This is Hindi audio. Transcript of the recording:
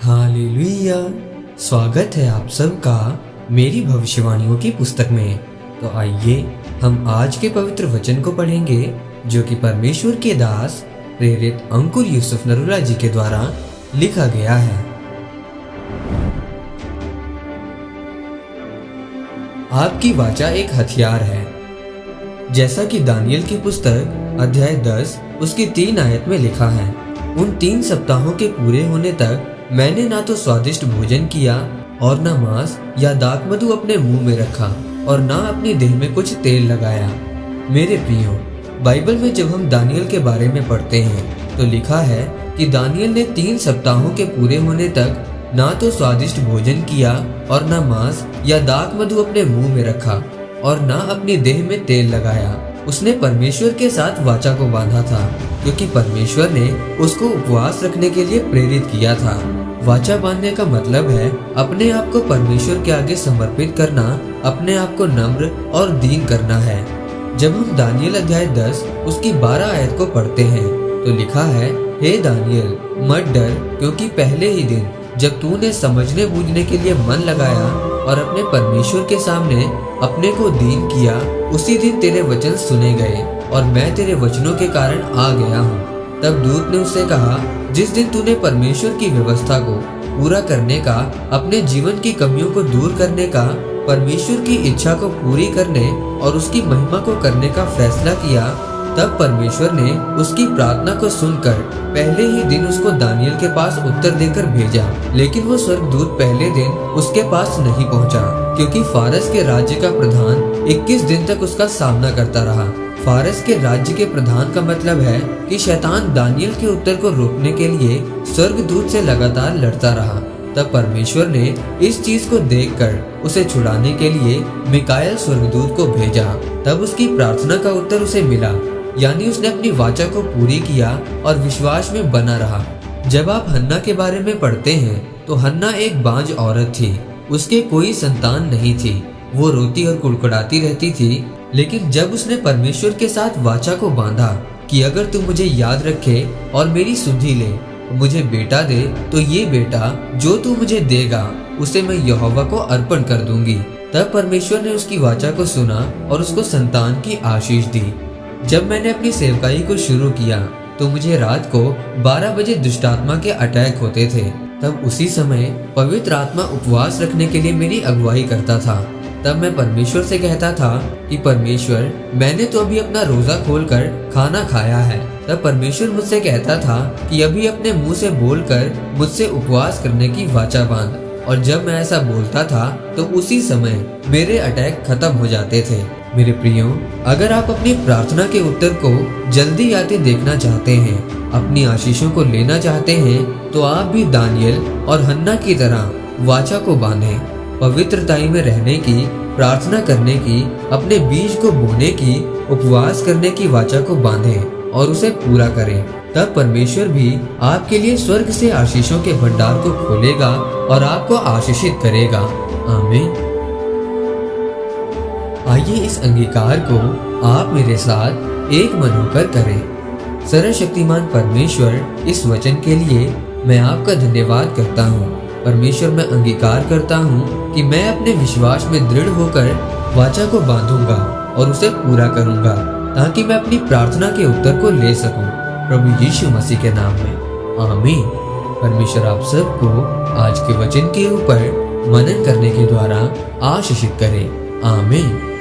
हालेलुया। स्वागत है आप सबका मेरी भविष्यवाणियों की पुस्तक में। तो आइए हम आज के पवित्र वचन को पढ़ेंगे जो कि परमेश्वर के दास प्रेरित अंकुर यूसुफ नरूला जी के द्वारा लिखा गया है। आपकी वाचा एक हथियार है। जैसा कि दानियल की पुस्तक अध्याय 10 उसकी 3 आयत में लिखा है, उन 3 सप्ताहों के पूरे होने तक मैंने ना तो स्वादिष्ट भोजन किया और ना मांस या दाख मधु अपने मुंह में रखा और ना अपनी देह में कुछ तेल लगाया। मेरे प्रियो, बाइबल में जब हम दानियल के बारे में पढ़ते हैं तो लिखा है कि दानियल ने 3 सप्ताहों के पूरे होने तक ना तो स्वादिष्ट भोजन किया और ना मांस या दाख मधु अपने मुंह में रखा और ना अपनी देह में तेल लगाया। उसने परमेश्वर के साथ वाचा को बांधा था क्योंकि परमेश्वर ने उसको उपवास रखने के लिए प्रेरित किया था। वाचा बांधने का मतलब है अपने आप को परमेश्वर के आगे समर्पित करना, अपने आप को नम्र और दीन करना है। जब हम दानियल अध्याय 10 उसकी 12 आयत को पढ़ते हैं तो लिखा है, हे दानियल मत डर, क्योंकि पहले ही दिन जब तूने समझने बूझने के लिए मन लगाया और अपने परमेश्वर के सामने अपने को दीन किया, उसी दिन तेरे वचन सुने गए और मैं तेरे वचनों के कारण आ गया हूँ। तब दूत ने उससे कहा, जिस दिन तूने परमेश्वर की व्यवस्था को पूरा करने का, अपने जीवन की कमियों को दूर करने का, परमेश्वर की इच्छा को पूरी करने और उसकी महिमा को करने का फैसला किया, तब परमेश्वर ने उसकी प्रार्थना को सुनकर पहले ही दिन उसको दानियल के पास उत्तर देकर भेजा। लेकिन वो स्वर्गदूत पहले दिन उसके पास नहीं पहुंचा क्योंकि फारस के राज्य का प्रधान 21 दिन तक उसका सामना करता रहा। फारस के राज्य के प्रधान का मतलब है कि शैतान दानियल के उत्तर को रोकने के लिए स्वर्गदूत से लगातार लड़ता रहा। तब परमेश्वर ने इस चीज को देखकर उसे छुड़ाने के लिए मिकाएल स्वर्गदूत को भेजा। तब उसकी प्रार्थना का उत्तर उसे मिला, यानी उसने अपनी वाचा को पूरी किया और विश्वास में बना रहा। जब आप हन्ना के बारे में पढ़ते हैं तो हन्ना एक बांझ औरत थी, उसके कोई संतान नहीं थी, वो रोती और कुड़कुड़ाती रहती थी। लेकिन जब उसने परमेश्वर के साथ वाचा को बांधा कि अगर तू मुझे याद रखे और मेरी सुधि ले, मुझे बेटा दे, तो ये बेटा जो तू मुझे देगा उसे मैं यहोवा को अर्पण कर दूंगी। तब परमेश्वर ने उसकी वाचा को सुना और उसको संतान की आशीष दी। जब मैंने अपनी सेवकाई को शुरू किया तो मुझे रात को 12 बजे दुष्टात्मा के अटैक होते थे। तब उसी समय पवित्र आत्मा उपवास रखने के लिए मेरी अगुवाई करता था। तब मैं परमेश्वर से कहता था कि परमेश्वर, मैंने तो अभी अपना रोजा खोलकर खाना खाया है। तब परमेश्वर मुझसे कहता था कि अभी अपने मुंह से बोलकर मुझसे उपवास करने की वाचा बांध। और जब मैं ऐसा बोलता था तो उसी समय मेरे अटैक खत्म हो जाते थे। मेरे प्रियो, अगर आप अपनी प्रार्थना के उत्तर को जल्दी आते देखना चाहते हैं, अपनी आशीषों को लेना चाहते हैं, तो आप भी दानियल और हन्ना की तरह वाचा को बांधें। पवित्रताई में रहने की, प्रार्थना करने की, अपने बीज को बोने की, उपवास करने की वाचा को बांधें और उसे पूरा करें। तब परमेश्वर भी आपके लिए स्वर्ग से आशीषों के भंडार को खोलेगा और आपको आशीषित करेगा। आमीन। आइए इस अंगीकार को आप मेरे साथ एक मन होकर करें। सर्वशक्तिमान परमेश्वर, इस वचन के लिए मैं आपका धन्यवाद करता हूँ। परमेश्वर, मैं अंगीकार करता हूँ कि मैं अपने विश्वास में दृढ़ होकर वाचा को बांधूंगा और उसे पूरा करूंगा ताकि मैं अपनी प्रार्थना के उत्तर को ले सकूं। प्रभु यीशु मसीह के नाम में आमीन। परमेश्वर आप सबको आज के वचन के ऊपर मनन करने के द्वारा आशीषित करे। आमीन।